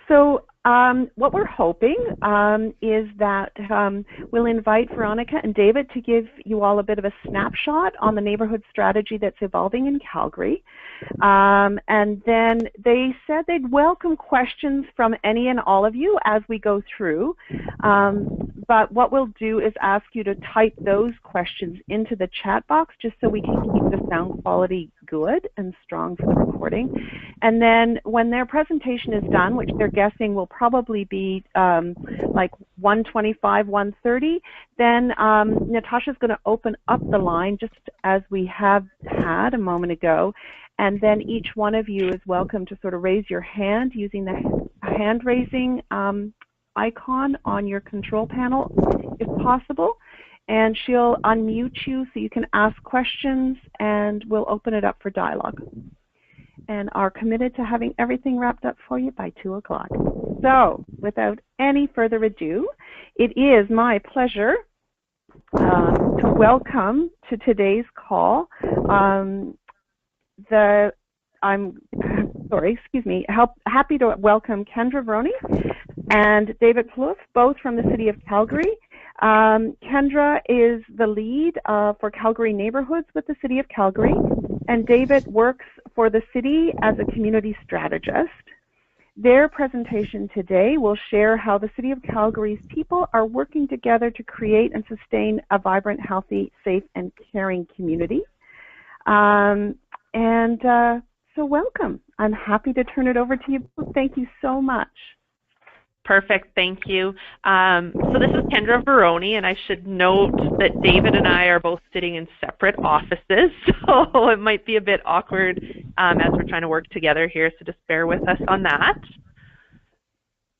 So what we're hoping is that we'll invite Veronica and David to give you all a bit of a snapshot on the neighborhood strategy that's evolving in Calgary. And then they said they'd welcome questions from any and all of you as we go through. But what we'll do is ask you to type those questions into the chat box just so we can keep the sound quality good and strong for the recording. And then when their presentation is done, which they're guessing will probably be like 1:25, 1:30, then Natasha's going to open up the line just as we have had a moment ago. And then each one of you is welcome to sort of raise your hand using the hand raising icon on your control panel, if possible. And she'll unmute you so you can ask questions, and we'll open it up for dialogue. And are committed to having everything wrapped up for you by 2 o'clock. So, without any further ado, it is my pleasure to welcome to today's call happy to welcome Kendra Veroni and David Plouffe, both from the City of Calgary. Kendra is the lead for Calgary Neighbourhoods with the City of Calgary, and David works for the city as a community strategist. Their presentation today will share how the City of Calgary's people are working together to create and sustain a vibrant, healthy, safe, and caring community. So welcome. I'm happy to turn it over to you. Thank you so much. Perfect, thank you. So this is Kendra Veroni, and I should note that David and I are both sitting in separate offices, so it might be a bit awkward as we're trying to work together here, so just bear with us on that.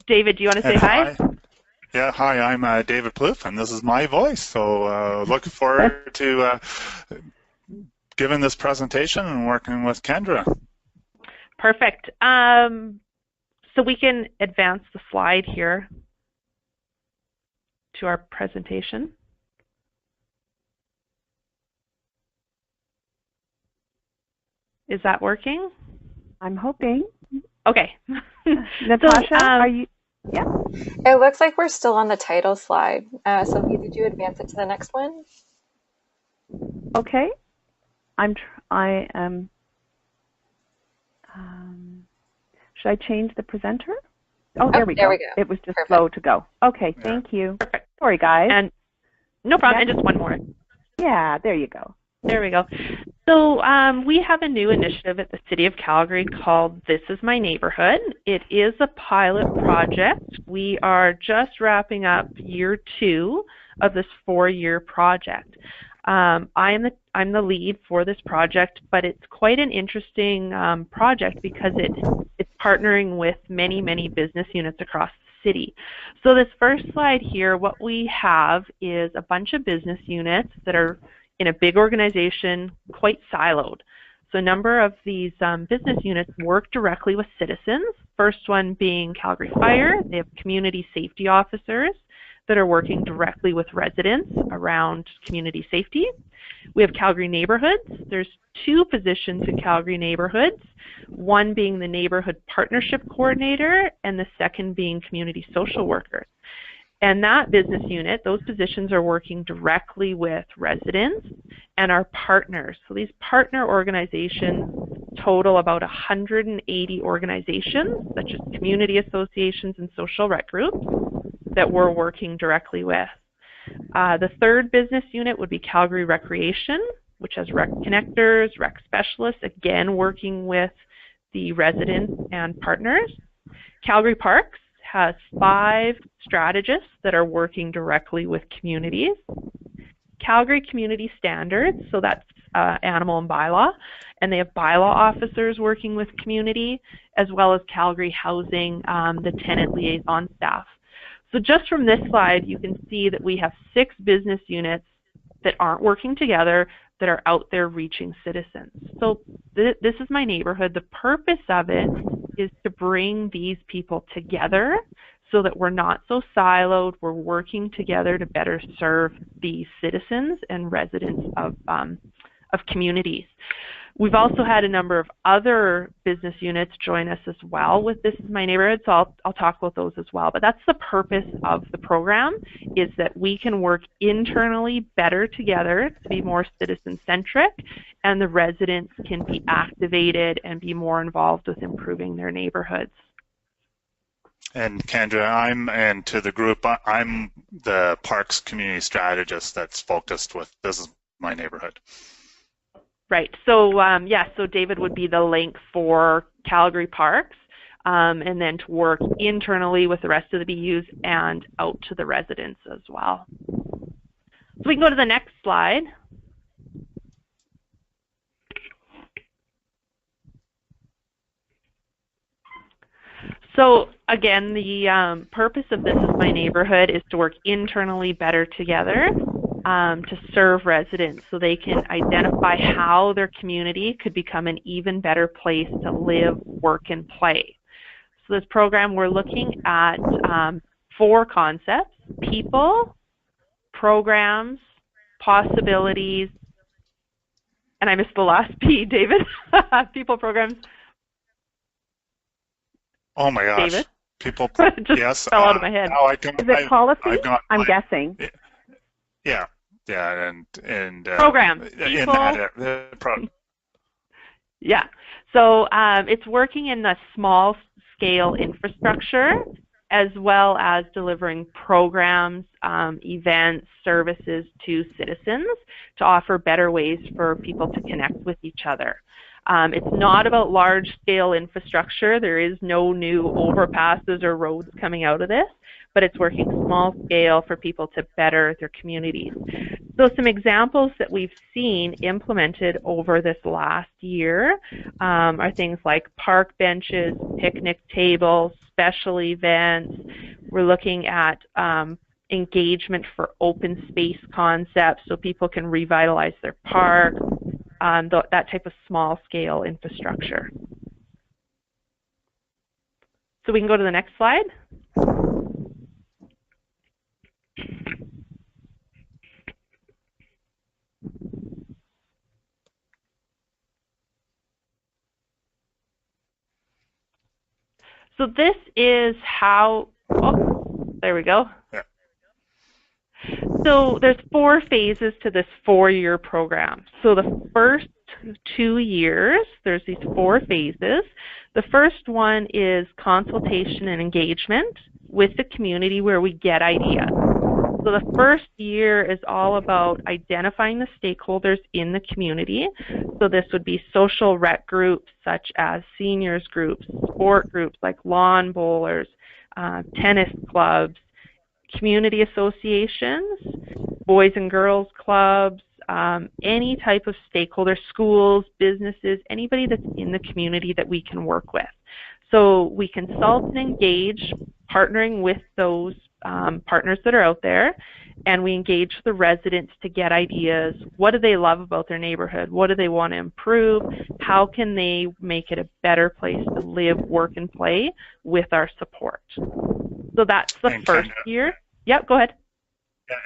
David, do you want to say hi? Yeah, hi, I'm David Plouffe, and this is my voice, so looking forward to giving this presentation and working with Kendra. Perfect. So we can advance the slide here to our presentation. Is that working? I'm hoping. Okay. Natasha, are you? Yeah. It looks like we're still on the title slide. Sophie, did you advance it to the next one? Okay. I am. Should I change the presenter? Oh, there we go. It was just Perfect. slow to go. Okay, thank you. Perfect. Sorry, guys. And no problem. And just one more. Yeah, there you go. There we go. So we have a new initiative at the City of Calgary called This Is My Neighborhood. It is a pilot project. We are just wrapping up year 2 of this 4-year project. I'm the lead for this project, but it's quite an interesting project because it's partnering with many, many business units across the city. So this first slide here, what we have is a bunch of business units that are in a big organization, quite siloed. So a number of these business units work directly with citizens. First one being Calgary Fire. They have community safety officers that are working directly with residents around community safety. We have Calgary Neighbourhoods. There's 2 positions in Calgary Neighbourhoods, one being the Neighbourhood Partnership Coordinator and the second being Community Social Workers. And that business unit, those positions are working directly with residents and our partners. So these partner organizations total about 180 organizations, such as community associations and social rec groups, that we're working directly with. The third business unit would be Calgary Recreation, which has rec connectors, rec specialists, again working with the residents and partners. Calgary Parks has 5 strategists that are working directly with communities. Calgary Community Standards, so that's animal and bylaw, and they have bylaw officers working with community, as well as Calgary Housing, the tenant liaison staff. So just from this slide, you can see that we have 6 business units that aren't working together that are out there reaching citizens. So this is my neighborhood. The purpose of it is to bring these people together so that we're not so siloed. We're working together to better serve the citizens and residents of communities. We've also had a number of other business units join us as well with This Is My Neighborhood, so I'll talk about those as well. But that's the purpose of the program, is that we can work internally better together to be more citizen-centric, and the residents can be activated and be more involved with improving their neighborhoods. And Kendra, and to the group, I'm the Parks Community Strategist that's focused with This Is My Neighborhood. Right. So, so David would be the link for Calgary Parks, and then to work internally with the rest of the BUs and out to the residents as well. So we can go to the next slide. So again, the purpose of This Is My Neighborhood is to work internally better together to serve residents so they can identify how their community could become an even better place to live, work, and play. So this program, we're looking at 4 concepts: people, programs, possibilities, and I missed the last P, David. People, programs. Oh my gosh. David? People, just yes. fell out of my head. Is it policy? I'm guessing. Yeah, and program. In that Yeah. So it's working in the small scale infrastructure as well as delivering programs, events, services to citizens to offer better ways for people to connect with each other. It's not about large-scale infrastructure. There is no new overpasses or roads coming out of this, but it's working small-scale for people to better their communities. So some examples that we've seen implemented over this last year are things like park benches, picnic tables, special events. We're looking at engagement for open space concepts so people can revitalize their park. That type of small-scale infrastructure. So we can go to the next slide. So this is how, there we go. Yeah. So there's 4 phases to this 4-year program. So the first 2 years, there's these 4 phases. The first one is consultation and engagement with the community where we get ideas. So the first year is all about identifying the stakeholders in the community. So this would be social rec groups such as seniors groups, sport groups like lawn bowlers, tennis clubs, community associations, boys and girls clubs, any type of stakeholder, schools, businesses, anybody that's in the community that we can work with. So we consult and engage, partnering with those partners that are out there, and we engage the residents to get ideas. What do they love about their neighborhood? What do they want to improve? How can they make it a better place to live, work, and play with our support? So that's the first year. Yep, go ahead.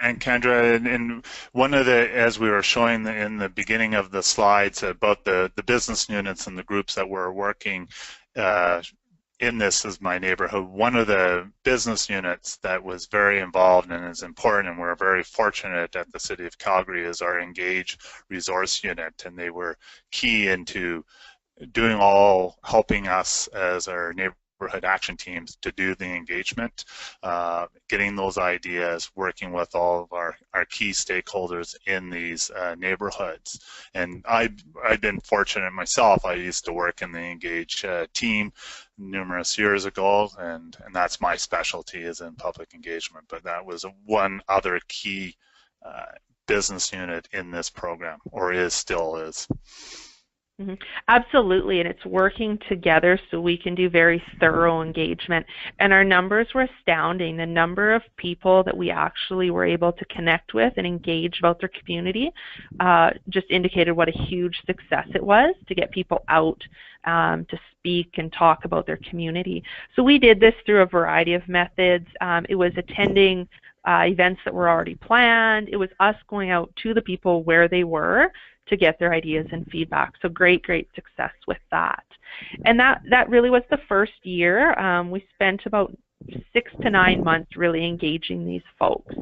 And Kendra, in one of the, as we were showing in the beginning of the slides about the business units and the groups that were working in This Is My Neighborhood, one of the business units that was very involved and is important, and we're very fortunate at the City of Calgary, is our Engage Resource Unit, and they were key into helping us as our neighborhood action teams to do the engagement, getting those ideas, working with all of our key stakeholders in these neighborhoods. And I've been fortunate myself. I used to work in the Engage team numerous years ago, and that's my specialty, is in public engagement. But that was one other key business unit in this program, or still is. Mm-hmm. Absolutely, and it's working together so we can do very thorough engagement. And our numbers were astounding. The number of people that we actually were able to connect with and engage about their community just indicated what a huge success it was to get people out to speak and talk about their community. So we did this through a variety of methods. It was attending events that were already planned. It was us going out to the people where they were to get their ideas and feedback. So great success with that. And that really was the first year. We spent about 6 to 9 months really engaging these folks.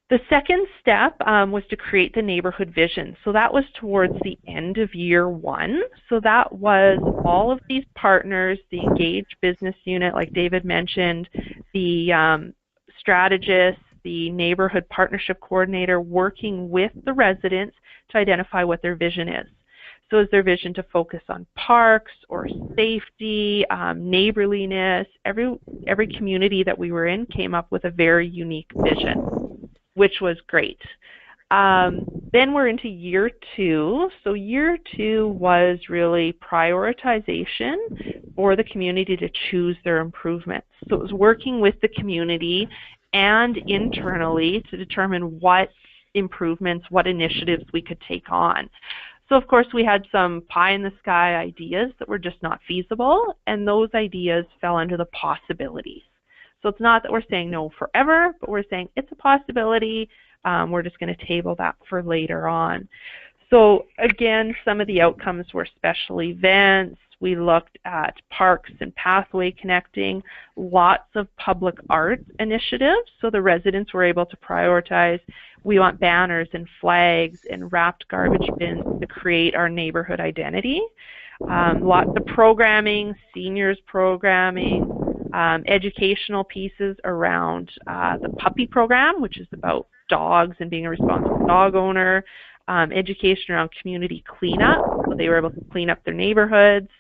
The second step was to create the neighborhood vision. So that was towards the end of year 1. So that was all of these partners, the engaged business unit, like David mentioned, the strategist, the neighborhood partnership coordinator, working with the residents to identify what their vision is. So is their vision to focus on parks or safety, neighborliness? Every community that we were in came up with a very unique vision, which was great. Then we're into year 2. So year 2 was really prioritization for the community to choose their improvements. So it was working with the community and internally to determine what improvements, what initiatives we could take on. So of course we had some pie-in-the-sky ideas that were just not feasible, and those ideas fell under the possibilities. So it's not that we're saying no forever, but we're saying it's a possibility. We're just going to table that for later on. So again, some of the outcomes were special events. We looked at parks and pathway connecting, lots of public art initiatives. So the residents were able to prioritize, we want banners and flags and wrapped garbage bins to create our neighborhood identity. Lots of programming, seniors programming, educational pieces around the puppy program, which is about dogs and being a responsible dog owner, education around community cleanup, so they were able to clean up their neighborhoods,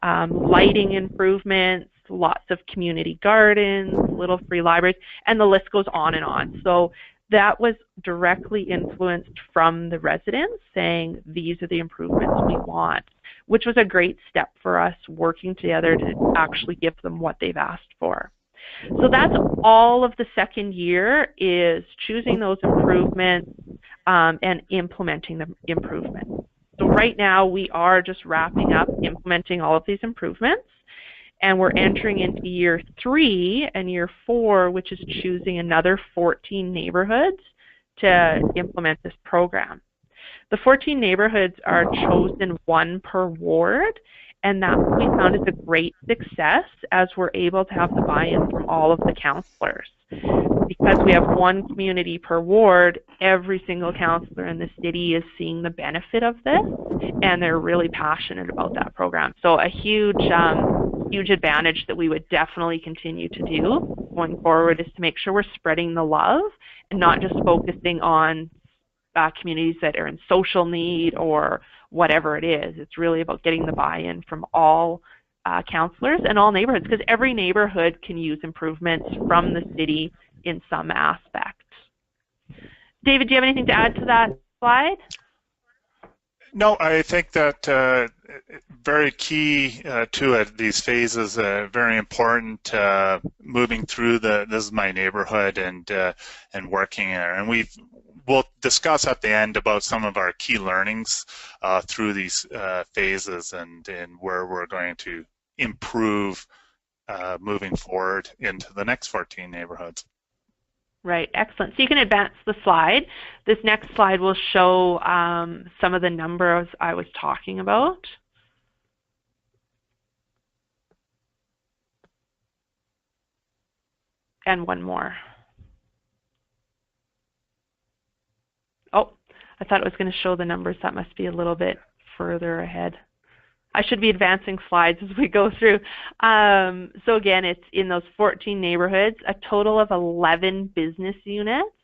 lighting improvements, lots of community gardens, little free libraries, and the list goes on and on. So that was directly influenced from the residents saying these are the improvements we want, which was a great step for us working together to actually give them what they've asked for. So that's all of the second year, is choosing those improvements and implementing the improvements. So right now we are just wrapping up implementing all of these improvements, and we're entering into year 3 and year 4, which is choosing another 14 neighborhoods to implement this program. The 14 neighborhoods are chosen 1 per ward, and that we found is a great success as we're able to have the buy-in from all of the councillors. Because we have 1 community per ward, every single councillor in the city is seeing the benefit of this, and they're really passionate about that program. So a huge advantage that we would definitely continue to do going forward is to make sure we're spreading the love and not just focusing on communities that are in social need or whatever it is. It's really about getting the buy-in from all councillors and all neighborhoods, because every neighborhood can use improvements from the city in some aspect. David, do you have anything to add to that slide? No, I think that very key to it, these phases, very important, moving through this is my neighborhood and working there. And we'll discuss at the end about some of our key learnings through these phases and where we're going to improve moving forward into the next 14 neighborhoods. Right, excellent. So you can advance the slide. This next slide will show some of the numbers I was talking about. And one more. Oh, I thought it was going to show the numbers. That must be a little bit further ahead. I should be advancing slides as we go through. So again, it's in those 14 neighborhoods. A total of 11 business units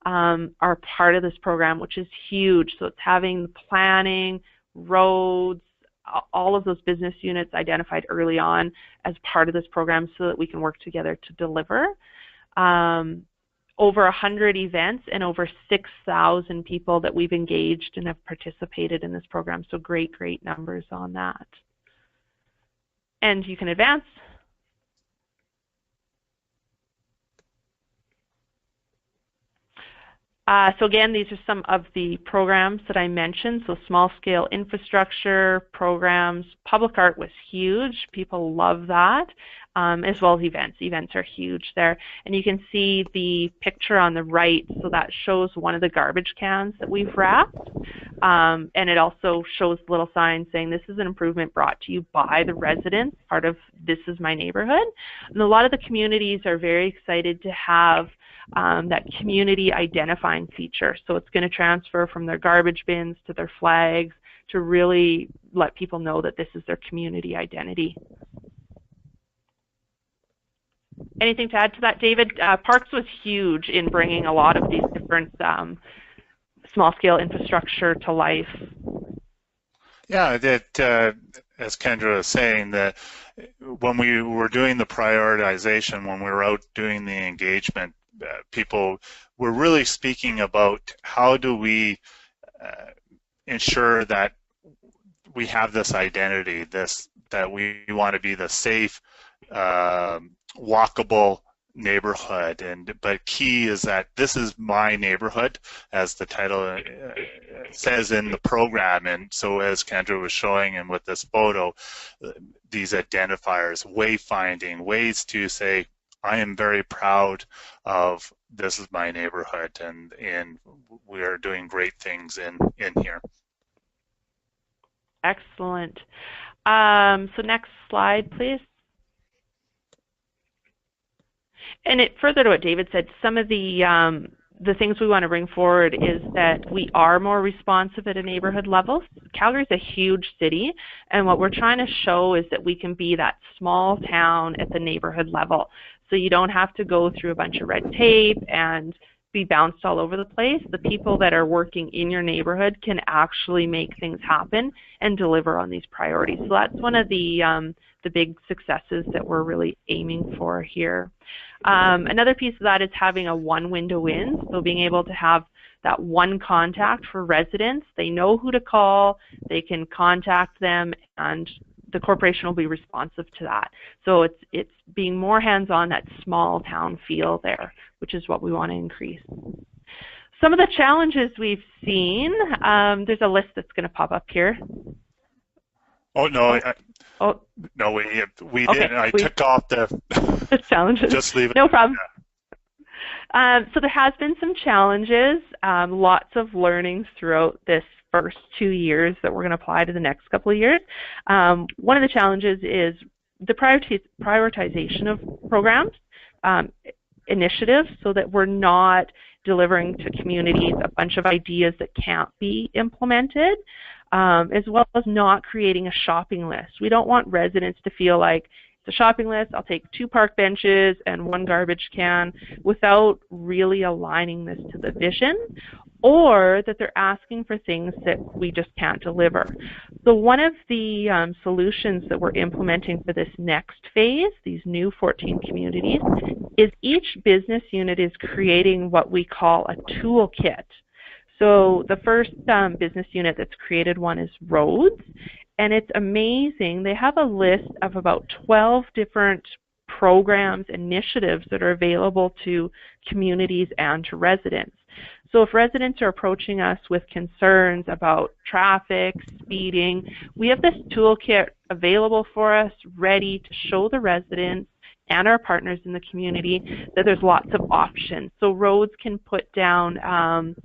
are part of this program, which is huge. So it's having the planning, roads, all of those business units identified early on as part of this program so that we can work together to deliver. Over 100 events and over 6,000 people that we've engaged and have participated in this program. So great numbers on that. And you can advance. So again, these are some of the programs that I mentioned. So small scale infrastructure programs, public art was huge. People love that, as well as events. Events are huge there. And you can see the picture on the right. So that shows one of the garbage cans that we've wrapped. And it also shows little signs saying this is an improvement brought to you by the residents, part of This Is My Neighborhood. And a lot of the communities are very excited to have that community identifying feature. So it's going to transfer from their garbage bins to their flags to really let people know that this is their community identity. Anything to add to that, David? Parks was huge in bringing a lot of these different small-scale infrastructure to life. Yeah, that as Kendra was saying, that when we were doing the prioritization, when we were out doing the engagement, people were really speaking about how do we ensure that we have this identity, that we want to be the safe, walkable neighborhood, but key is that this is my neighborhood, as the title says in the program. And so as Kendra was showing, and with this photo, these identifiers, wayfinding, ways to say, I am very proud of This Is My Neighborhood, and we are doing great things in here. Excellent. So next slide, please. And further to what David said, some of the things we want to bring forward is that we are more responsive at a neighborhood level. Calgary's a huge city, and what we're trying to show is that we can be that small town at the neighborhood level. So you don't have to go through a bunch of red tape and be bounced all over the place. The people that are working in your neighborhood can actually make things happen and deliver on these priorities. So that's one of the big successes that we're really aiming for here. Another piece of that is having a one window in, so being able to have that one contact for residents. They know who to call, they can contact them, and the corporation will be responsive to that. So it's being more hands-on, that small town feel there, which is what we want to increase. Some of the challenges we've seen, there's a list that's going to pop up here. Oh, no. No, we okay, didn't. I took off the challenges. Just leave it. No problem. So there has been some challenges, lots of learnings throughout this first 2 years that we're going to apply to the next couple of years. One of the challenges is the prioritization of programs, initiatives, so that we're not delivering to communities a bunch of ideas that can't be implemented, as well as not creating a shopping list. We don't want residents to feel like it's a shopping list, I'll take 2 park benches and 1 garbage can, without really aligning this to the vision, or that they're asking for things that we just can't deliver. So one of the solutions that we're implementing for this next phase, these new 14 communities, is each business unit is creating what we call a toolkit. So the first business unit that's created one is roads, and it's amazing. They have a list of about 12 different programs, initiatives that are available to communities and to residents. So if residents are approaching us with concerns about traffic, speeding, we have this toolkit available for us, ready to show the residents and our partners in the community that there's lots of options. So roads can put down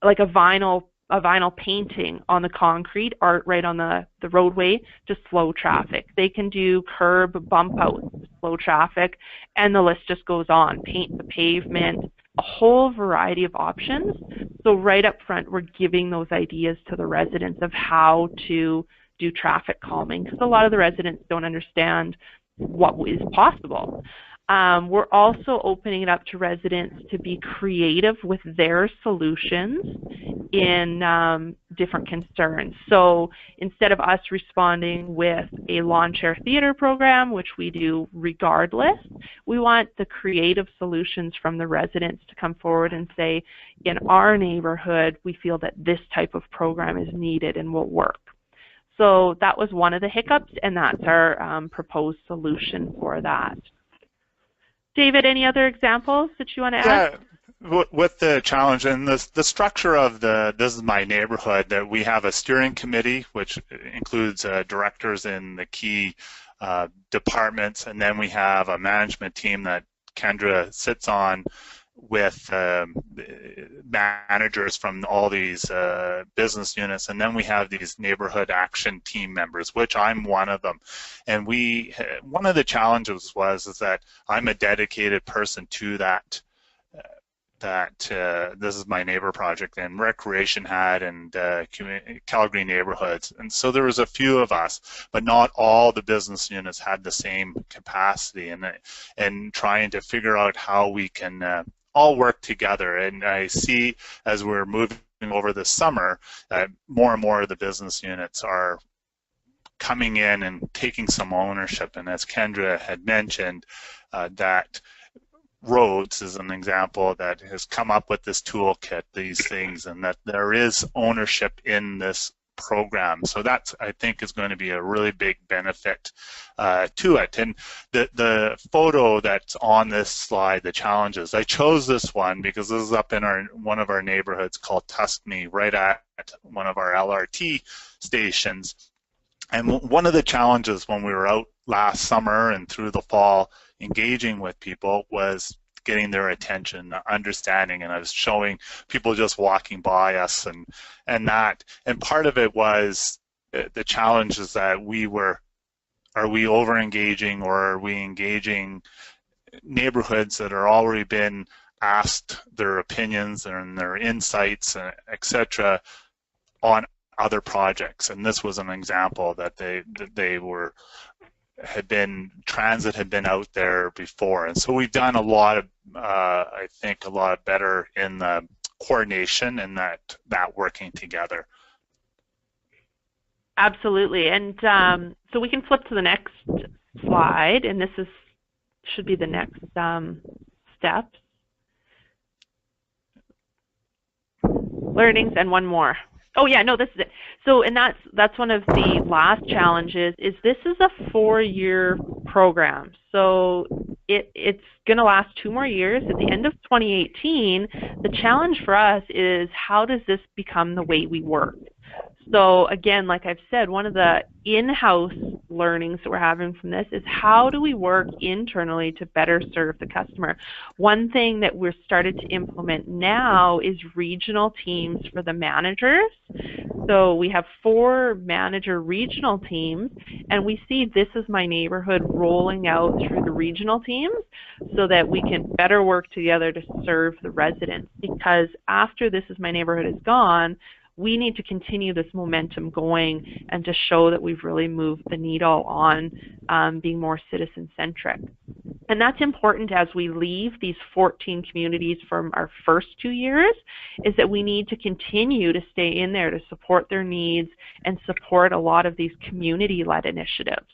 like a vinyl painting on the concrete, art right on the roadway to slow traffic. They can do curb bump outs to slow traffic, and the list just goes on. Paint the pavement, a whole variety of options. So right up front, we're giving those ideas to the residents of how to do traffic calming, because a lot of the residents don't understand what is possible. We're also opening it up to residents to be creative with their solutions in different concerns. So instead of us responding with a lawn chair theater program, which we do regardless, we want the creative solutions from the residents to come forward and say, in our neighborhood, we feel that this type of program is needed and will work. So that was one of the hiccups, and that's our proposed solution for that. David, any other examples that you want to add? with the challenge and the structure of This Is My Neighborhood, that we have a steering committee, which includes directors in the key departments, and then we have a management team that Kendra sits on with managers from all these business units, and then we have these neighborhood action team members, which I'm one of them. And one of the challenges is that I'm a dedicated person to that This Is My Neighbor project, and Recreation had, and Calgary Neighborhoods. And so there was a few of us, but not all the business units had the same capacity, and trying to figure out how we can all work together. And I see, as we're moving over the summer, more and more of the business units are coming in and taking some ownership. And as Kendra had mentioned, that Roads is an example that has come up with this toolkit, these things, and that there is ownership in this program. So that's, I think, is going to be a really big benefit to it. And the photo that's on this slide, the challenges, I chose this one because this is up in one of our neighborhoods called Tuscany, right at one of our LRT stations. And one of the challenges when we were out last summer and through the fall engaging with people was getting their attention, understanding, and I was showing people just walking by us and that. And part of it was the challenge is that are we over engaging, or are we engaging neighborhoods that are already been asked their opinions and their insights, etc., on other projects. And this was an example that transit had been out there before. And so we've done a lot of, I think, a lot better in the coordination and that working together. Absolutely. And so we can flip to the next slide, and this should be the next steps. Learnings, and one more. Oh yeah, no, this is it. So, and that's one of the last challenges, is this is a 4-year program. So it's going to last 2 more years. At the end of 2018, the challenge for us is, how does this become the way we work? So again, like I've said, one of the in-house learnings that we're having from this is, how do we work internally to better serve the customer? One thing that we're started to implement now is regional teams for the managers. So we have 4 manager regional teams, and we see This Is My Neighborhood rolling out through the regional teams so that we can better work together to serve the residents. Because after This Is My Neighborhood is gone, we need to continue this momentum going and to show that we've really moved the needle on being more citizen-centric. And that's important as we leave these 14 communities from our first 2 years, is that we need to continue to stay in there to support their needs and support a lot of these community-led initiatives,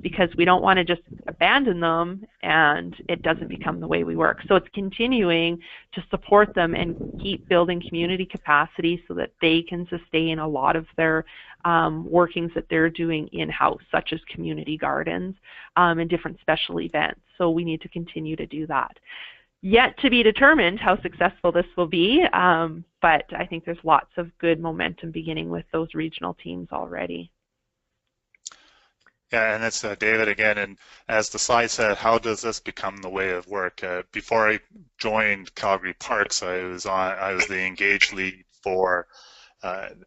because we don't want to just abandon them and it doesn't become the way we work. So it's continuing to support them and keep building community capacity so that they can sustain a lot of their workings that they're doing in-house, such as community gardens and different special events. So we need to continue to do that. Yet to be determined how successful this will be, but I think there's lots of good momentum beginning with those regional teams already. Yeah, and it's David again, and as the slide said, how does this become the way of work? Before I joined Calgary Parks, I was the engaged lead for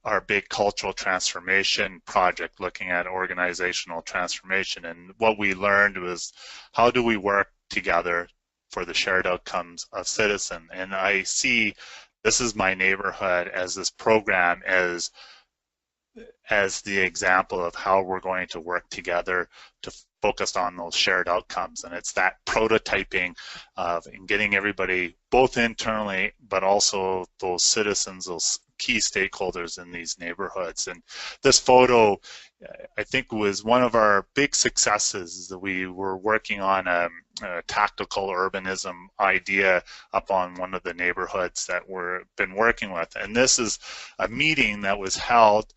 our big cultural transformation project, looking at organizational transformation. And what we learned was, how do we work together for the shared outcomes of citizen? And I see This Is My Neighborhood as this program as the example of how we're going to work together to focus on those shared outcomes. And it's that prototyping of getting everybody, both internally, but also those citizens, those key stakeholders in these neighborhoods. And this photo, I think, was one of our big successes, is that we were working on a tactical urbanism idea up on one of the neighborhoods that we've been working with. And this is a meeting that was held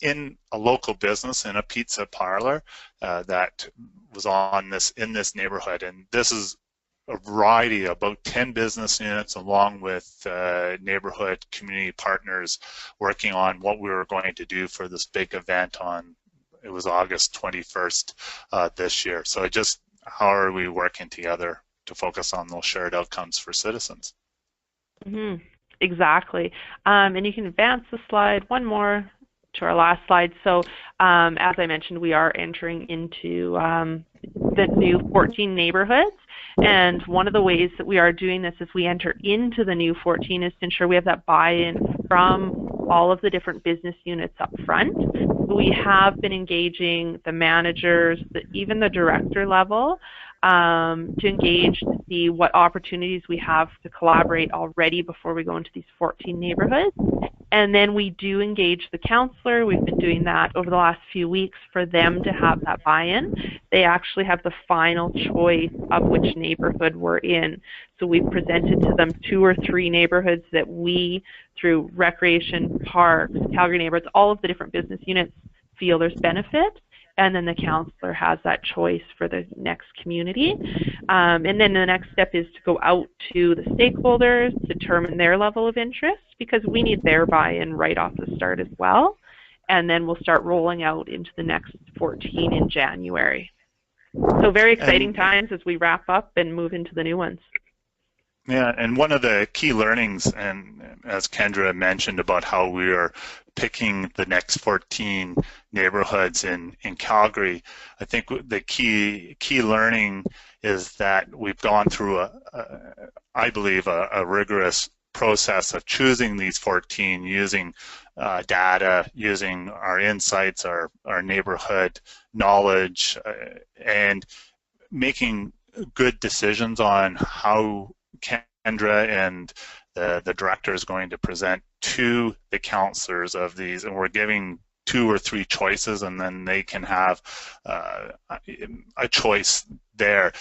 in a local business, in a pizza parlor that was in this neighborhood. And this is a variety, about 10 business units, along with neighborhood community partners, working on what we were going to do for this big event on, it was August 21st this year. So just how are we working together to focus on those shared outcomes for citizens? Mm-hmm. Exactly. And you can advance the slide one more to our last slide. So as I mentioned, we are entering into the new 14 neighborhoods. And one of the ways that we are doing this as we enter into the new 14 is to ensure we have that buy-in from all of the different business units up front. We have been engaging the managers, even the director level, to engage to see what opportunities we have to collaborate already before we go into these 14 neighborhoods. And then we do engage the counselor. We've been doing that over the last few weeks for them to have that buy-in. They actually have the final choice of which neighborhood we're in. So we've presented to them 2 or 3 neighborhoods that we, through recreation, parks, Calgary neighborhoods, all of the different business units feel there's benefit. And then the counselor has that choice for the next community. And then the next step is to go out to the stakeholders, determine their level of interest, because we need their buy-in right off the start as well. And then we'll start rolling out into the next 14 in January. So very exciting times as we wrap up and move into the new ones. Yeah, and one of the key learnings, and as Kendra mentioned about how we are picking the next 14 neighborhoods in Calgary, I think the key learning is that we've gone through I believe a rigorous process of choosing these 14 using data, using our insights, our neighborhood knowledge, and making good decisions on how Kendra and the director is going to present to the counselors of these, and we're giving 2 or 3 choices, and then they can have a choice there.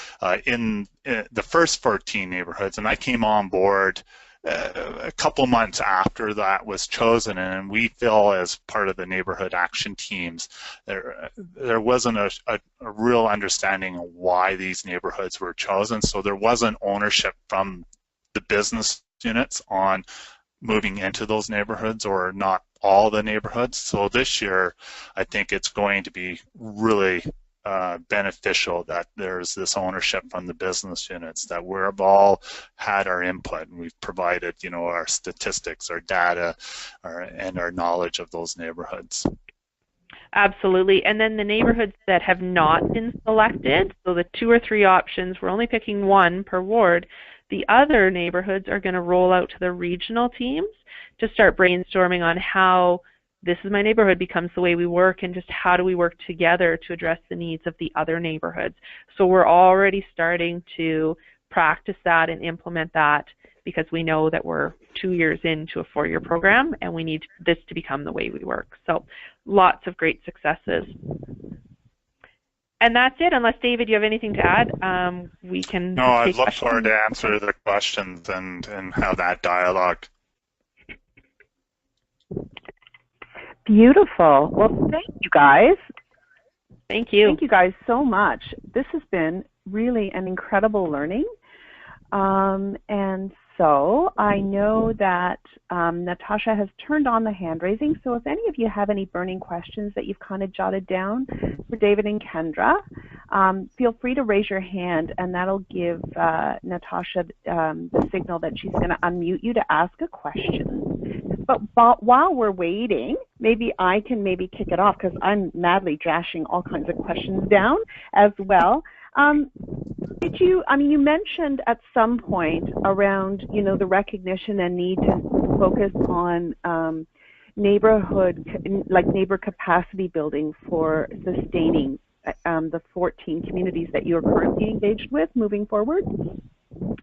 In the first 14 neighborhoods, and I came on board a couple months after that was chosen, and we feel as part of the neighborhood action teams, there wasn't a real understanding of why these neighborhoods were chosen, so there wasn't ownership from the business units on moving into those neighborhoods, or not all the neighborhoods. So this year, I think it's going to be really beneficial that there's this ownership from the business units, that we've all had our input and we've provided, you know, our statistics, our data, and our knowledge of those neighborhoods. Absolutely. And then the neighborhoods that have not been selected, so the 2 or 3 options, we're only picking 1 per ward. The other neighborhoods are going to roll out to the regional teams to start brainstorming on how This Is My Neighborhood becomes the way we work, and just how do we work together to address the needs of the other neighborhoods. So we're already starting to practice that and implement that, because we know that we're 2 years into a 4-year program and we need this to become the way we work. So lots of great successes. And that's it, unless David, you have anything to add, we can No, I'd look questions. forward to answer the questions and have that dialogue. Beautiful. Well, thank you guys. Thank you. Thank you guys so much. This has been really an incredible learning. And so I know that Natasha has turned on the hand raising. So if any of you have any burning questions that you've kind of jotted down for David and Kendra, feel free to raise your hand, and that'll give Natasha the signal that she's going to unmute you to ask a question. But while we're waiting, maybe I can kick it off, because I'm madly dashing all kinds of questions down as well. You mentioned at some point around, the recognition and need to focus on neighbor capacity building for sustaining the 14 communities that you are currently engaged with moving forward.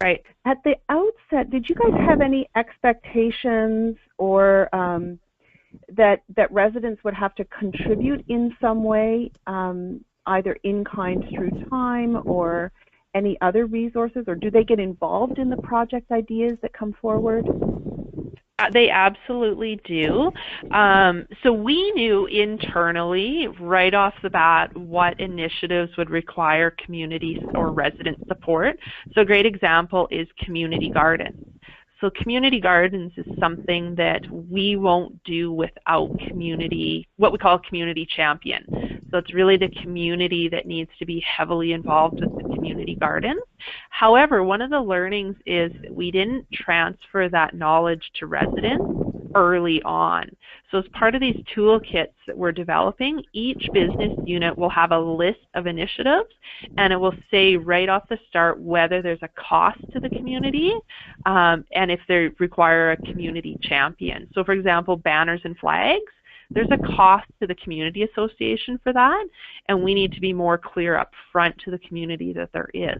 Right. At the outset, did you guys have any expectations or that residents would have to contribute in some way, either in kind through time or any other resources, or do they get involved in the project ideas that come forward? They absolutely do. So we knew internally right off the bat what initiatives would require community or resident support. So a great example is community gardens. So community gardens is something that we won't do without community, what we call a community champion. So it's really the community that needs to be heavily involved with the community gardens. However, one of the learnings is that we didn't transfer that knowledge to residents early on. So as part of these toolkits that we're developing, each business unit will have a list of initiatives, and it will say right off the start whether there's a cost to the community and if they require a community champion. So for example, banners and flags, there's a cost to the community association for that, and we need to be more clear up front to the community that there is.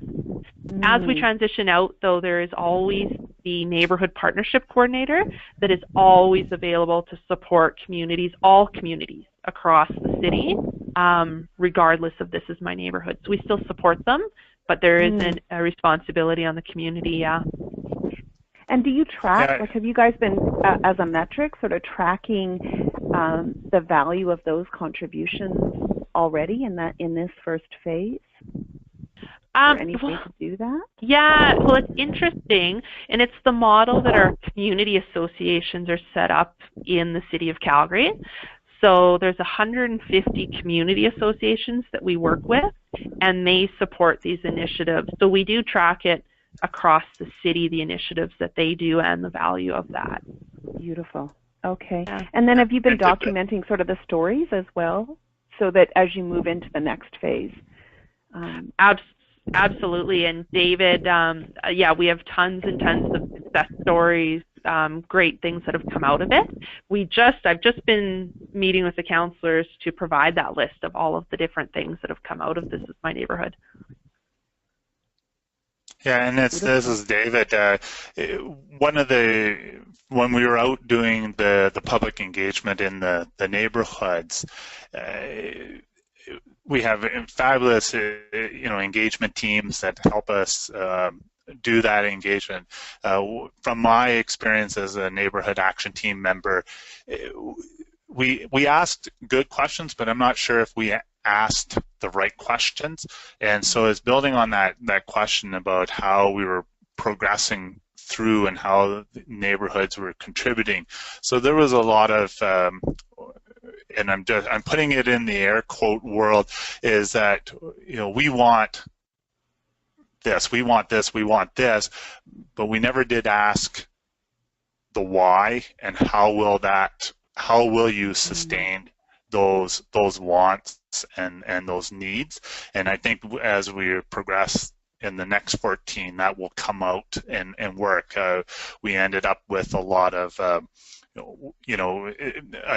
As we transition out, though, there is always the neighborhood partnership coordinator that is always available to support communities, all communities across the city, regardless of This Is My Neighborhood. So we still support them, but there is a responsibility on the community, yeah. And do you track, like have you guys been, as a metric, sort of tracking the value of those contributions already in this first phase? Is there any way to do that? Yeah, well, it's interesting, and it's the model that our community associations are set up in the City of Calgary. So there's 150 community associations that we work with, and they support these initiatives. So we do track it across the city, the initiatives that they do and the value of that. Beautiful. Okay. Yeah. And then have you been documenting sort of the stories as well, so that as you move into the next phase? Absolutely. And David, yeah, we have tons and tons of success stories, great things that have come out of it. I've just been meeting with the councillors to provide that list of all of the different things that have come out of This Is My Neighborhood. Yeah, and this is David. When we were out doing the public engagement in the neighborhoods, we have fabulous engagement teams that help us do that engagement. From my experience as a neighborhood action team member, we asked good questions, but I'm not sure if we asked the right questions. And so it's building on that question about how we were progressing through and how the neighborhoods were contributing. So there was a lot of and I'm putting it in the air quote world, is that we want this, we want this, we want this, but we never did ask the why and how will you sustain those wants and those needs. And I think as we progress in the next 14, that will come out and work. We ended up with a lot of a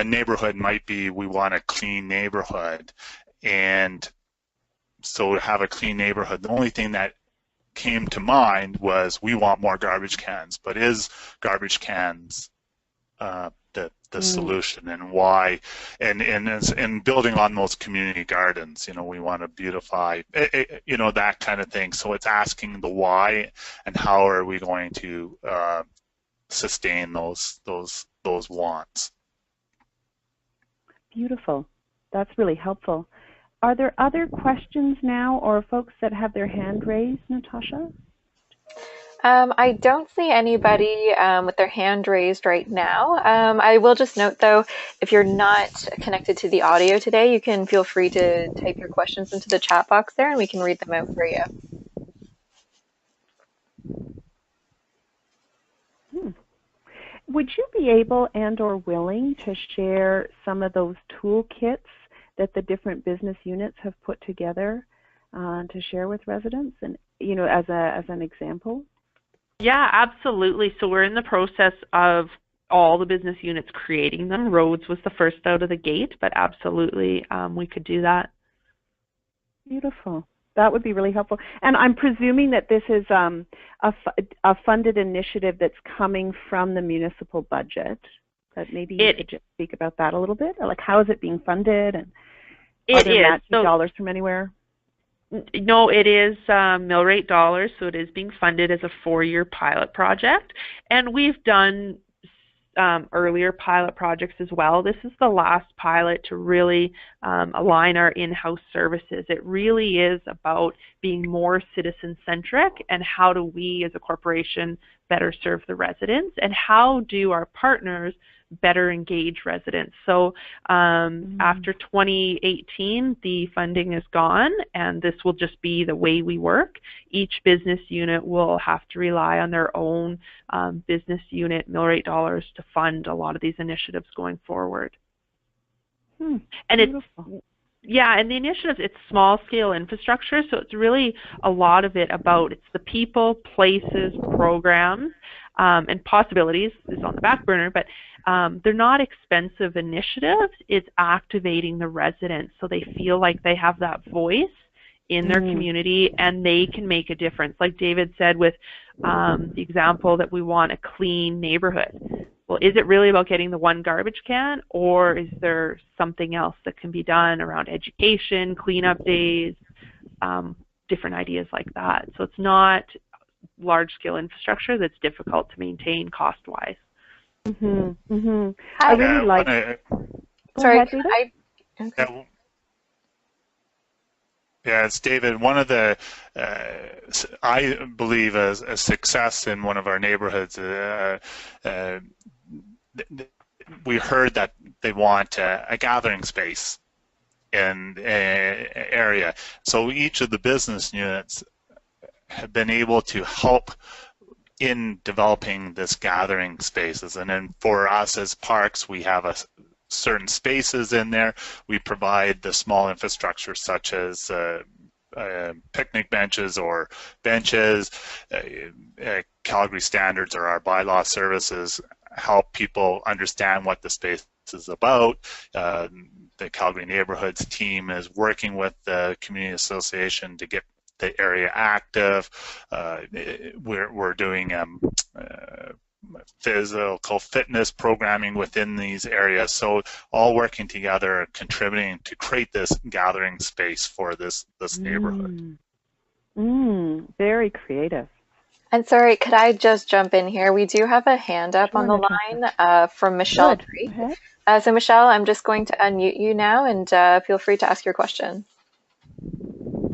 neighborhood might be, we want a clean neighborhood, and so to have a clean neighborhood, the only thing that came to mind was we want more garbage cans. But is garbage cans the solution, and why? And building on those community gardens, we want to beautify, that kind of thing. So it's asking the why and how are we going to sustain those wants. Beautiful. That's really helpful. Are there other questions now, or folks that have their hand raised, Natasha? I don't see anybody with their hand raised right now. I will just note, though, if you're not connected to the audio today, you can feel free to type your questions into the chat box there, and we can read them out for you. Would you be able and or willing to share some of those toolkits that the different business units have put together to share with residents, and as an example? Yeah, absolutely. So we're in the process of all the business units creating them. Roads was the first out of the gate, but absolutely we could do that. Beautiful. That would be really helpful. And I'm presuming that this is a funded initiative that's coming from the municipal budget. But maybe you could just speak about that a little bit. Like, how is it being funded, and are there matching dollars from anywhere? No, it is mill rate dollars, so it is being funded as a 4-year pilot project. And we've done earlier pilot projects as well. This is the last pilot to really align our in-house services. It really is about being more citizen-centric and how do we as a corporation better serve the residents and how do our partners better engage residents. So after 2018, the funding is gone, and this will just be the way we work. Each business unit will have to rely on their own business unit mill rate dollars to fund a lot of these initiatives going forward. And beautiful. and the initiatives, it's small scale infrastructure, so it's really a lot of it about, it's the people, places, programs, and possibilities is on the back burner, but they're not expensive initiatives. It's activating the residents so they feel like they have that voice in their community and they can make a difference. Like David said with the example that we want a clean neighborhood. Well, is it really about getting the one garbage can, or is there something else that can be done around education, cleanup days, different ideas like that? So it's not large-scale infrastructure that's difficult to maintain cost-wise. I really like. Sorry, David? Yeah, it's David. One of the, I believe, a success in one of our neighborhoods, we heard that they want a gathering space in an area. So each of the business units have been able to help in developing this gathering spaces. And then for us as parks, we have certain spaces in there. We provide the small infrastructure such as picnic benches or benches. Calgary Standards or our bylaw services help people understand what the space is about. The Calgary Neighbourhoods team is working with the community association to get the area active. We're doing physical fitness programming within these areas. So all working together, contributing to create this gathering space for this neighborhood. Very creative. And sorry, could I just jump in here? We do have a hand up on the line from Michelle. So Michelle, I'm just going to unmute you now and feel free to ask your question.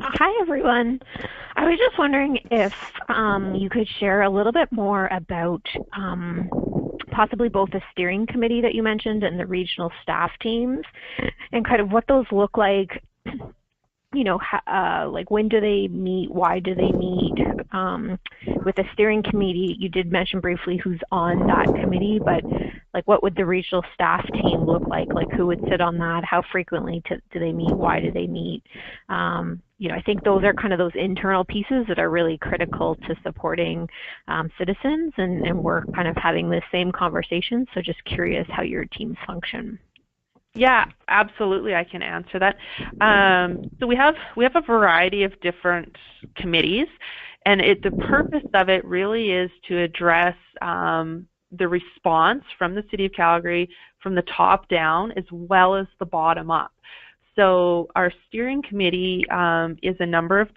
Hi, everyone. I was just wondering if you could share a little bit more about possibly both the steering committee that you mentioned and the regional staff teams and kind of what those look like. You know, like when do they meet? Why do they meet? With the steering committee, you did mention briefly who's on that committee, but like what would the regional staff team look like? Like who would sit on that? How frequently do they meet? Why do they meet? You know, I think those are kind of those internal pieces that are really critical to supporting citizens, and we're kind of having the same conversation. So just curious how your teams function. Yeah, absolutely. I can answer that. So we have a variety of different committees, and the purpose of it really is to address the response from the City of Calgary from the top down as well as the bottom up. So our steering committee is a number of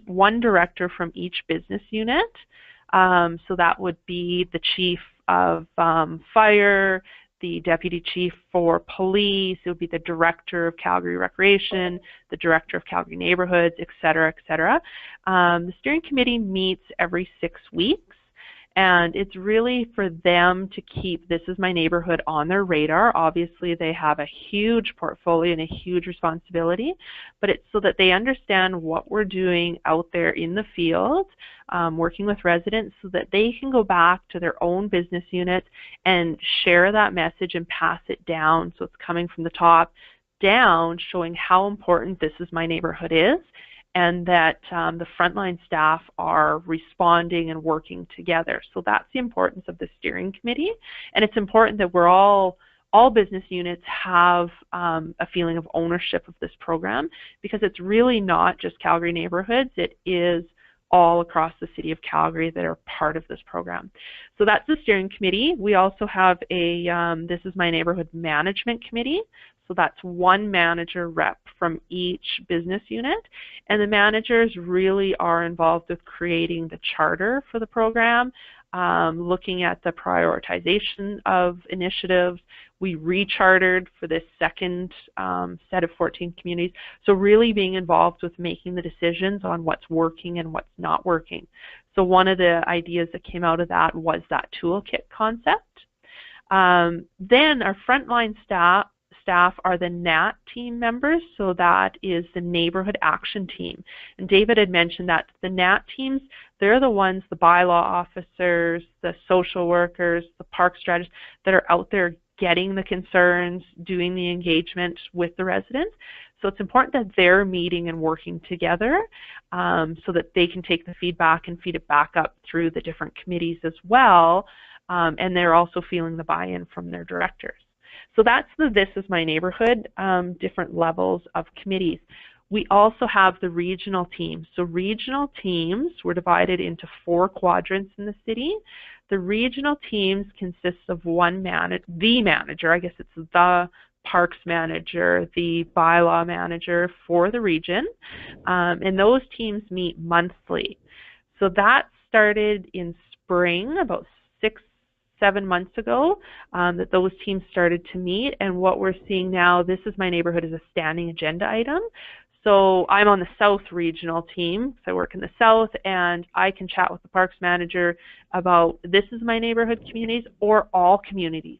one director from each business unit. So that would be the chief of fire, the deputy chief for police, it would be the director of Calgary Recreation, the director of Calgary Neighbourhoods, et cetera, et cetera. The steering committee meets every 6 weeks, and it's really for them to keep This Is My Neighbourhood on their radar. Obviously, they have a huge portfolio and a huge responsibility, but it's so that they understand what we're doing out there in the field, working with residents, so that they can go back to their own business units and share that message and pass it down. So it's coming from the top down, showing how important This Is My Neighbourhood is, and that the frontline staff are responding and working together. So that's the importance of the steering committee. And it's important that we're all business units have a feeling of ownership of this program, because it's really not just Calgary Neighbourhoods, it is all across the City of Calgary that are part of this program. So that's the steering committee. We also have a This Is My Neighbourhood Management Committee. So that's one manager rep from each business unit. And the managers really are involved with creating the charter for the program, looking at the prioritization of initiatives. We rechartered for this second set of 14 communities. So really being involved with making the decisions on what's working and what's not working. So one of the ideas that came out of that was that toolkit concept. Then our frontline staff are the NAT team members, so that is the Neighborhood Action Team. And David had mentioned that the NAT teams, they're the ones, the bylaw officers, the social workers, the park strategists that are out there getting the concerns, doing the engagement with the residents. So it's important that they're meeting and working together so that they can take the feedback and feed it back up through the different committees as well. And they're also feeling the buy-in from their directors. So that's the This Is My Neighborhood, different levels of committees. We also have the regional teams. So regional teams were divided into 4 quadrants in the city. The regional teams consist of the manager, I guess it's the parks manager, the bylaw manager for the region, and those teams meet monthly. So that started in spring, about 6-7 months ago, that those teams started to meet, and what we're seeing now, This Is My Neighborhood is a standing agenda item. So I'm on the South regional team, so I work in the South, and I can chat with the parks manager about This Is My Neighborhood communities or all communities,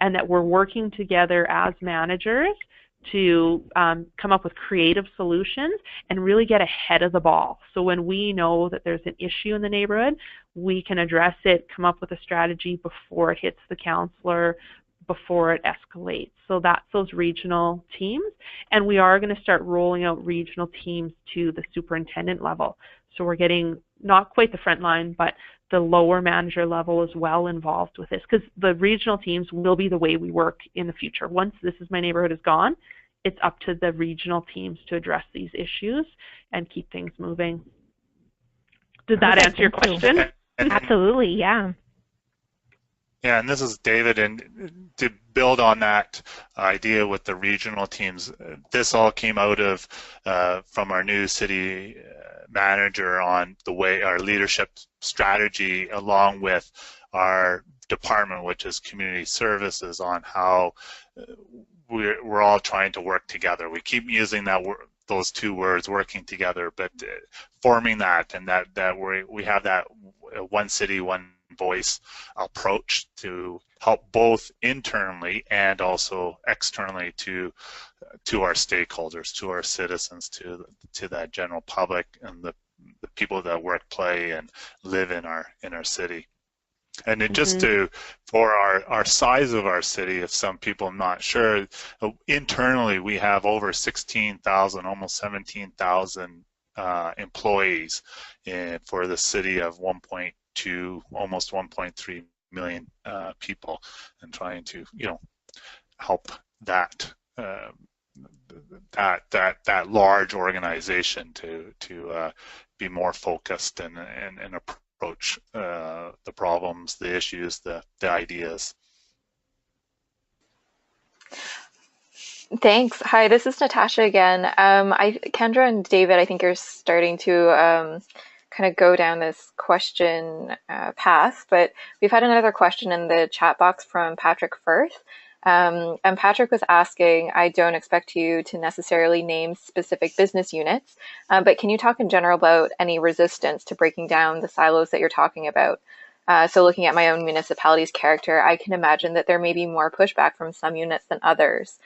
and that we're working together as managers to come up with creative solutions and really get ahead of the ball. So when we know that there's an issue in the neighborhood, we can address it, come up with a strategy before it hits the councillor, before it escalates. So that's those regional teams. And we are going to start rolling out regional teams to the superintendent level. So we're getting not quite the front line, but the lower manager level as well involved with this, because the regional teams will be the way we work in the future. Once This Is My Neighborhood is gone, it's up to the regional teams to address these issues and keep things moving. Did that answer your question? Absolutely, yeah. Yeah, and this is David, and to build on that idea with the regional teams, this all came out of from our new city manager on the way our leadership strategy, along with our department, which is community services, on how we're all trying to work together. We keep using that those 2 words, working together, but forming that, and that we have that one city, one voice approach to help both internally and also externally to our stakeholders, to our citizens, to that general public and the people that work, play, and live in our city. And it just for our size of our city, if some people are not sure, internally we have over 16,000, almost 17,000 employees for the city of 1.2, almost 1.3 million people, and trying to help that that large organization to be more focused and approach the problems, the issues, the ideas. Thanks. Hi, this is Natasha again. Kendra and David, I think you're starting to kind of go down this question path, but we've had another question in the chat box from Patrick Firth. And Patrick was asking, I don't expect you to necessarily name specific business units, but can you talk in general about any resistance to breaking down the silos that you're talking about? So looking at my own municipality's character, I can imagine that there may be more pushback from some units than others.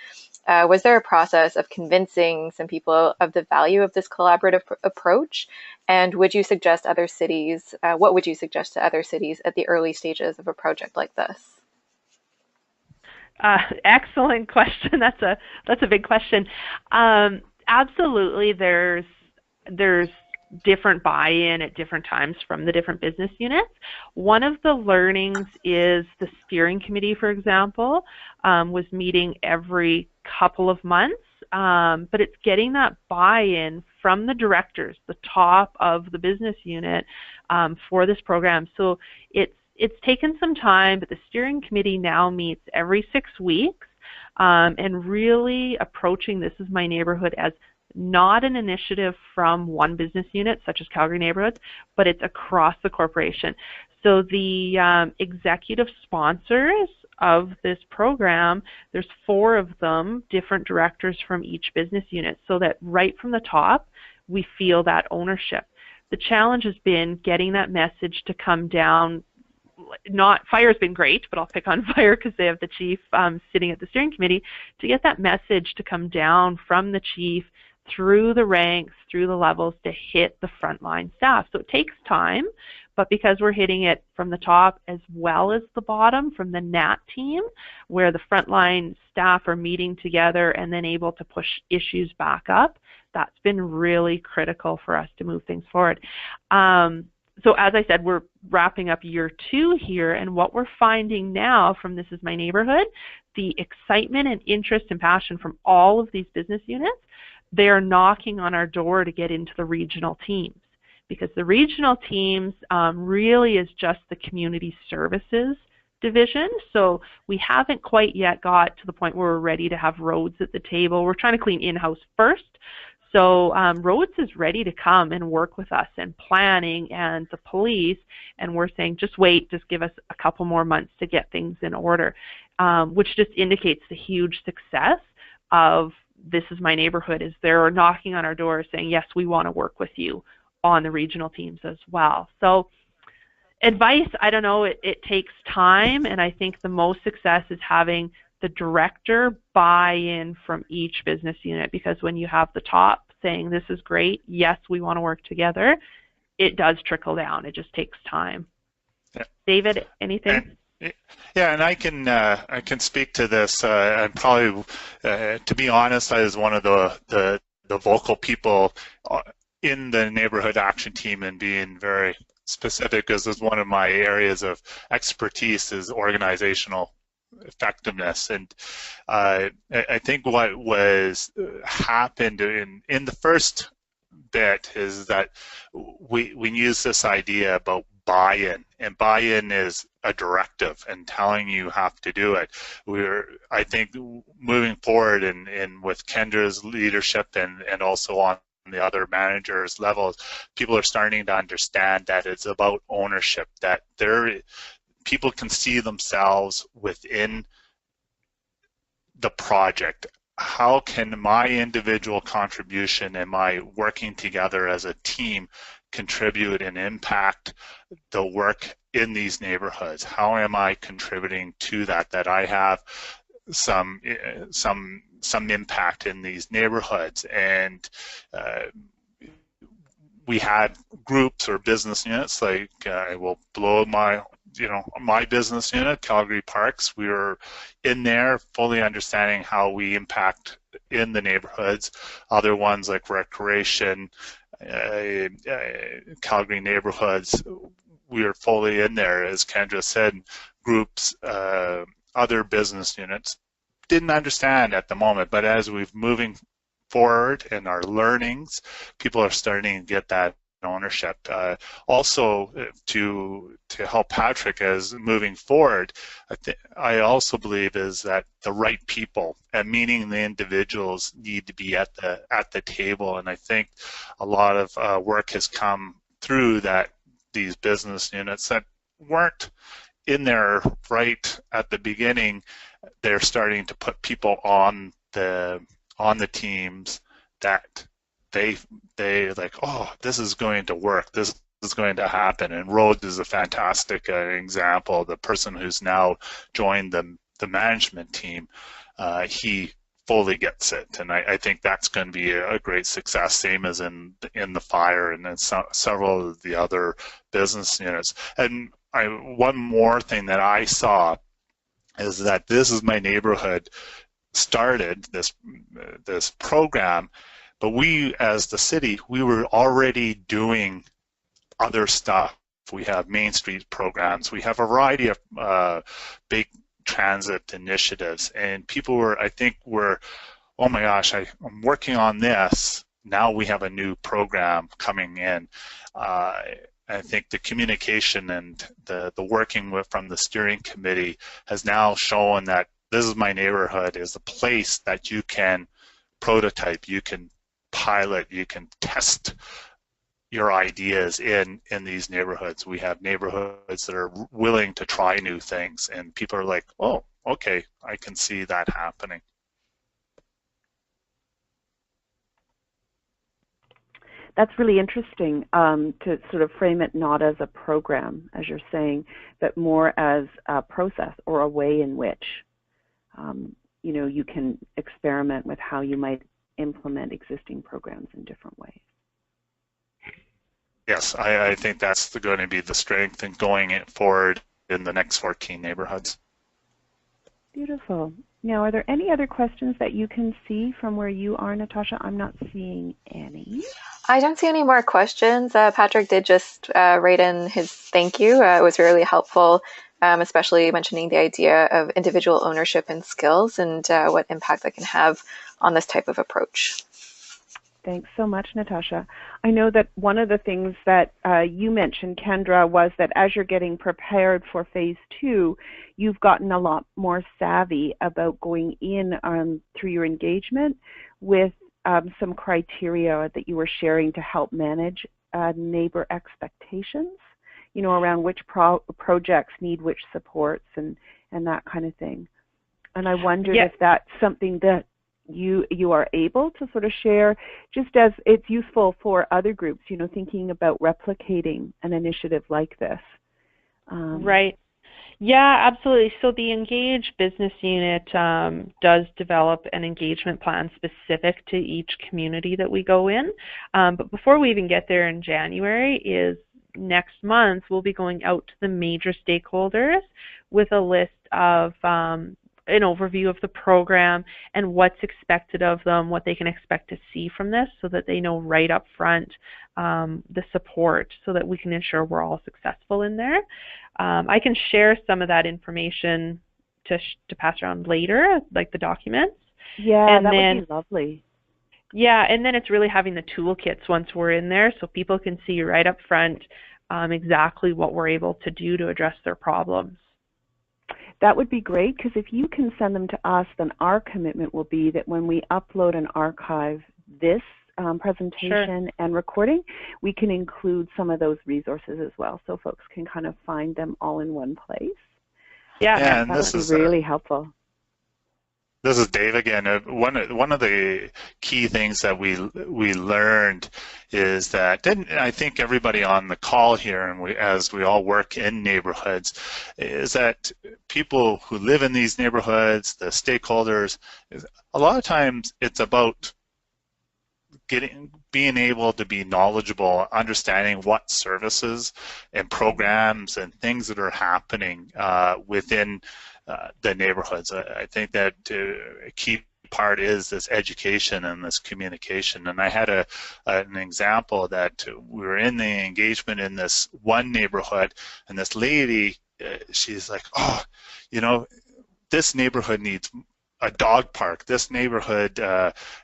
Was there a process of convincing some people of the value of this collaborative approach? And would you suggest other cities, what would you suggest to other cities at the early stages of a project like this? Excellent question. That's a big question. Absolutely, there's different buy-in at different times from the different business units. One of the learnings is the steering committee, for example, was meeting every couple of months, but it's getting that buy-in from the directors, the top of the business unit, for this program. So it's taken some time, but the steering committee now meets every 6 weeks, and really approaching This Is My Neighborhood as not an initiative from one business unit, such as Calgary Neighbourhoods, but it's across the corporation. So the executive sponsors of this program, there's 4 of them, different directors from each business unit, so that right from the top, we feel that ownership. The challenge has been getting that message to come down. Not fire's been great, but I'll pick on fire because they have the chief sitting at the steering committee, to get that message to come down from the chief through the ranks, through the levels, to hit the frontline staff. So it takes time, but because we're hitting it from the top as well as the bottom from the NAT team, where the frontline staff are meeting together and then able to push issues back up, that's been really critical for us to move things forward. So as I said, we're wrapping up year 2 here, and what we're finding now from This Is My Neighborhood, the excitement and interest and passion from all of these business units, they're knocking on our door to get into the regional teams, because the regional teams really is just the community services division. So we haven't quite yet got to the point where we're ready to have roads at the table. We're trying to clean in-house first. So roads is ready to come and work with us, and planning and the police, and we're saying just wait, just give us a couple more months to get things in order, which just indicates the huge success of This Is My Neighborhood, is they're knocking on our door saying, yes, we want to work with you on the regional teams as well. So advice, I don't know, it takes time, and I think the most success is having the director buy-in from each business unit, because when you have the top saying this is great, yes, we want to work together, it does trickle down. It just takes time. Yeah. David, anything? Yeah, and I can speak to this. I'm probably, to be honest, I was one of the vocal people in the neighborhood action team, and being very specific, because this is one of my areas of expertise, is organizational effectiveness. And I think what was happened in the first bit is that we use this idea about buy-in, and buy-in is a directive and telling you have to do it. I think moving forward and with Kendra's leadership and also on the other managers' levels, people are starting to understand that it's about ownership, that people can see themselves within the project. How can my individual contribution and my working together as a team contribute and impact the work in these neighborhoods? How am I contributing to that I have some impact in these neighborhoods? And we had groups or business units, like I will blow my business unit, Calgary Parks. We were in there fully understanding how we impact in the neighborhoods. Other ones like recreation, Calgary Neighborhoods, we are fully in there. As Kendra said, groups, other business units didn't understand at the moment, but as we've moving forward in our learnings, people are starting to get that ownership. Also, to help Patrick as moving forward, I also believe is that the right people, and meaning the individuals, need to be at the table. And I think a lot of work has come through that these business units that weren't in there right at the beginning, they're starting to put people on the teams that they like, oh, this is going to work, this is going to happen. And Rhodes is a fantastic example. The person who's now joined the management team, he fully gets it, and I think that's going to be a great success, same as in the fire and then several of the other business units. And one more thing that I saw is that This Is My Neighborhood started this program, but we as the city, we were already doing other stuff. We have Main Street programs, we have a variety of big transit initiatives, and people were, I think, oh my gosh, I'm working on this, now we have a new program coming in. I think the communication and the working from the steering committee has now shown that This Is My Neighborhood is a place that you can prototype, you can pilot, you can test your ideas in these neighborhoods. We have neighborhoods that are willing to try new things, and people are like, oh, okay, I can see that happening. That's really interesting, to sort of frame it not as a program, as you're saying, but more as a process or a way in which you know, you can experiment with how you might implement existing programs in different ways. Yes, I think that's going to be the strength in going forward in the next 14 neighborhoods. Beautiful. Now, are there any other questions that you can see from where you are, Natasha? I'm not seeing any. I don't see any more questions. Patrick did just write in his thank you. It was really helpful, especially mentioning the idea of individual ownership and skills and what impact that can have on this type of approach. Thanks so much, Natasha. I know that one of the things that you mentioned, Kendra, was that as you're getting prepared for phase 2, you've gotten a lot more savvy about going in through your engagement with some criteria that you were sharing to help manage neighbor expectations, you know, around which projects need which supports and that kind of thing. And I wondered if that's something that you are able to sort of share, just as it's useful for other groups, you know, thinking about replicating an initiative like this. Right. Yeah, absolutely. So the Engage business unit does develop an engagement plan specific to each community that we go in. But before we even get there in January, is next month we'll be going out to the major stakeholders with a list of an overview of the program and what's expected of them, what they can expect to see from this, so that they know right up front the support, so that we can ensure we're all successful in there. I can share some of that information to pass around later, like the documents. Yeah, and that would be lovely. Yeah, and then it's really having the toolkits once we're in there, so people can see right up front exactly what we're able to do to address their problems. That would be great, because if you can send them to us, then our commitment will be that when we upload and archive this presentation and recording, we can include some of those resources as well, so folks can kind of find them all in one place. Yeah, and that would be really helpful. This is Dave again. One of the key things that we learned is that, and I think everybody on the call here, and as we all work in neighborhoods, is that people who live in these neighborhoods, the stakeholders, a lot of times it's about being able to be knowledgeable, understanding what services and programs and things that are happening within the neighborhoods. I think that a key part is this education and this communication. And I had an example that we were in the engagement in this one neighborhood, and this lady, she's like, oh, you know, this neighborhood needs a dog park. This neighborhood,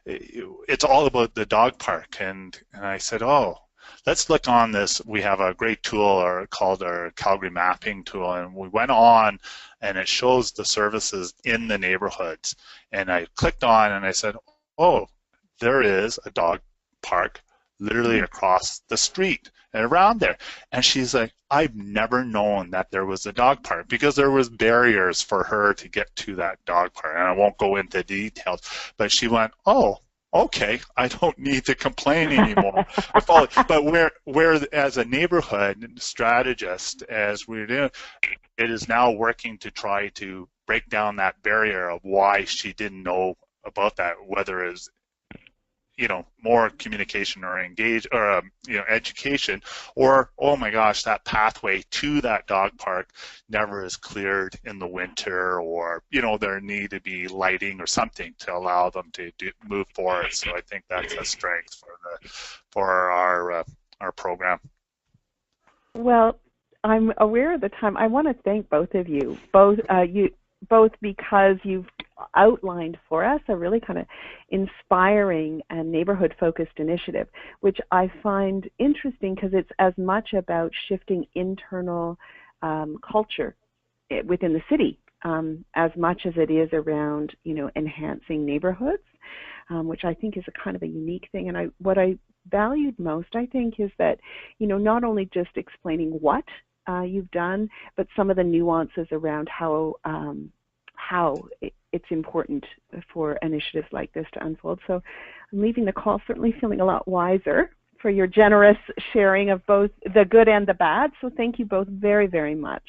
it's all about the dog park. And I said, oh, let's look on this. We have a great tool called our Calgary Mapping tool, and we went on and it shows the services in the neighborhoods. And I clicked on and I said, oh, there is a dog park literally across the street and around there. And she's like, I've never known that there was a dog park, because there was barriers for her to get to that dog park. And I won't go into details, but she went, oh, okay, I don't need to complain anymore. But where as a neighborhood strategist, as we're doing, it is now working to try to break down that barrier of why she didn't know about that, whether it's, you know, more communication or education, or, oh my gosh, that pathway to that dog park never is cleared in the winter, or, you know, there need to be lighting or something to allow them to move forward. So I think that's a strength for our program. Well, I'm aware of the time. I want to thank both of you, both because you've outlined for us a really kind of inspiring and neighborhood-focused initiative, which I find interesting because it's as much about shifting internal culture within the city as much as it is around, you know, enhancing neighborhoods. which I think is a kind of a unique thing. And what I valued most, I think, is that, not only just explaining what you've done, but some of the nuances around how it's important for initiatives like this to unfold. So I'm leaving the call certainly feeling a lot wiser for your generous sharing of both the good and the bad. So thank you both very, very much.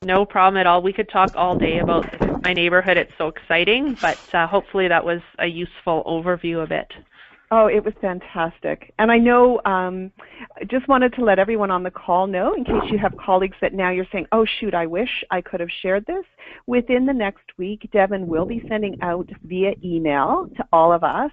No problem at all. We could talk all day about my neighborhood. It's so exciting, but hopefully that was a useful overview of it. Oh, it was fantastic. And I know, I just wanted to let everyone on the call know, in case you have colleagues that now you're saying, oh, shoot, I wish I could have shared this. Within the next week, Devin will be sending out via email to all of us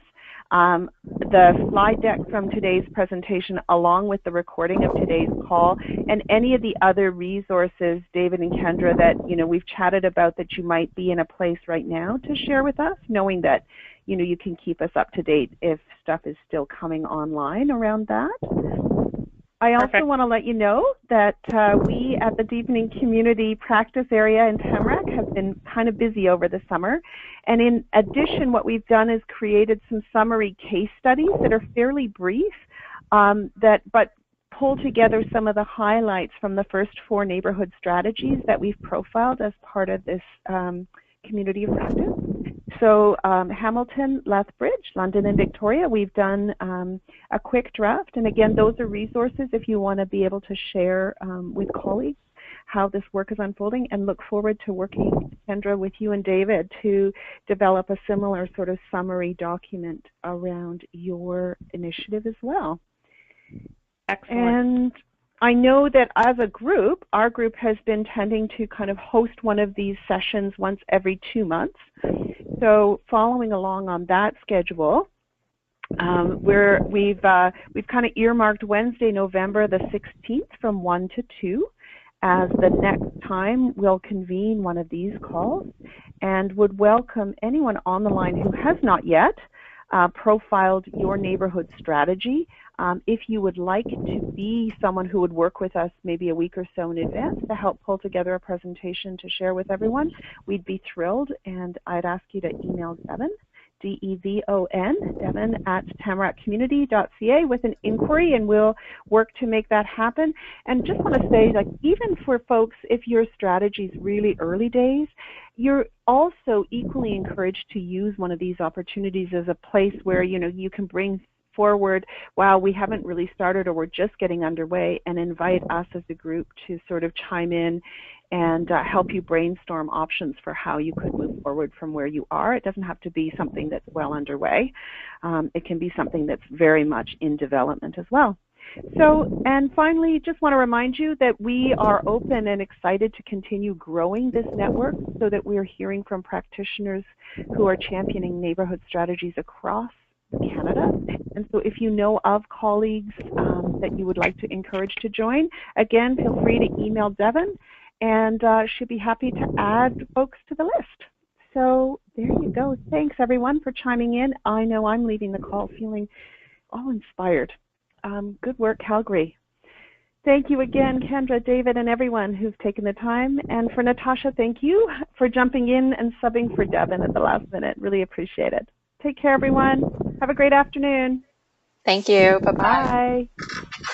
the slide deck from today's presentation, along with the recording of today's call, and any of the other resources, David and Kendra, that we've chatted about that you might be in a place right now to share with us, knowing that you can keep us up to date if stuff is still coming online around that. I also want to let you know that we at the Deepening Community Practice Area in Tamarack have been kind of busy over the summer. And in addition, what we've done is created some summary case studies that are fairly brief, but pull together some of the highlights from the first 4 neighborhood strategies that we've profiled as part of this community of practice. So Hamilton, Lethbridge, London, and Victoria, we've done a quick draft. And again, those are resources if you want to be able to share with colleagues how this work is unfolding, and look forward to working, Kendra, with you and David to develop a similar sort of summary document around your initiative as well. Excellent. And I know that as a group, our group has been tending to kind of host one of these sessions once every 2 months. So following along on that schedule, we've kind of earmarked Wednesday, November the 16th from 1 to 2 as the next time we'll convene one of these calls, and would welcome anyone on the line who has not yet profiled your neighborhood strategy. If you would like to be someone who would work with us maybe a week or so in advance to help pull together a presentation to share with everyone, we'd be thrilled. And I'd ask you to email Devin, D-E-V-O-N, Devin at tamarackcommunity.ca with an inquiry, and we'll work to make that happen. And just want to say, like, even for folks, if your strategy is really early days, you're also equally encouraged to use one of these opportunities as a place where you can bring forward, wow, we haven't really started, or we're just getting underway, and invite us as a group to sort of chime in and help you brainstorm options for how you could move forward from where you are. It doesn't have to be something that's well underway. It can be something that's very much in development as well. So, and finally, just want to remind you that we are open and excited to continue growing this network so that we're hearing from practitioners who are championing neighborhood strategies across Canada. And so if you know of colleagues that you would like to encourage to join, again, feel free to email Devin, and she'll be happy to add folks to the list. So there you go. Thanks, everyone, for chiming in. I know I'm leaving the call feeling all inspired. Good work, Calgary. Thank you again, Kendra, David, and everyone who's taken the time. And for Natasha, thank you for jumping in and subbing for Devin at the last minute. Really appreciate it. Take care, everyone. Have a great afternoon. Thank you. Bye-bye. Bye.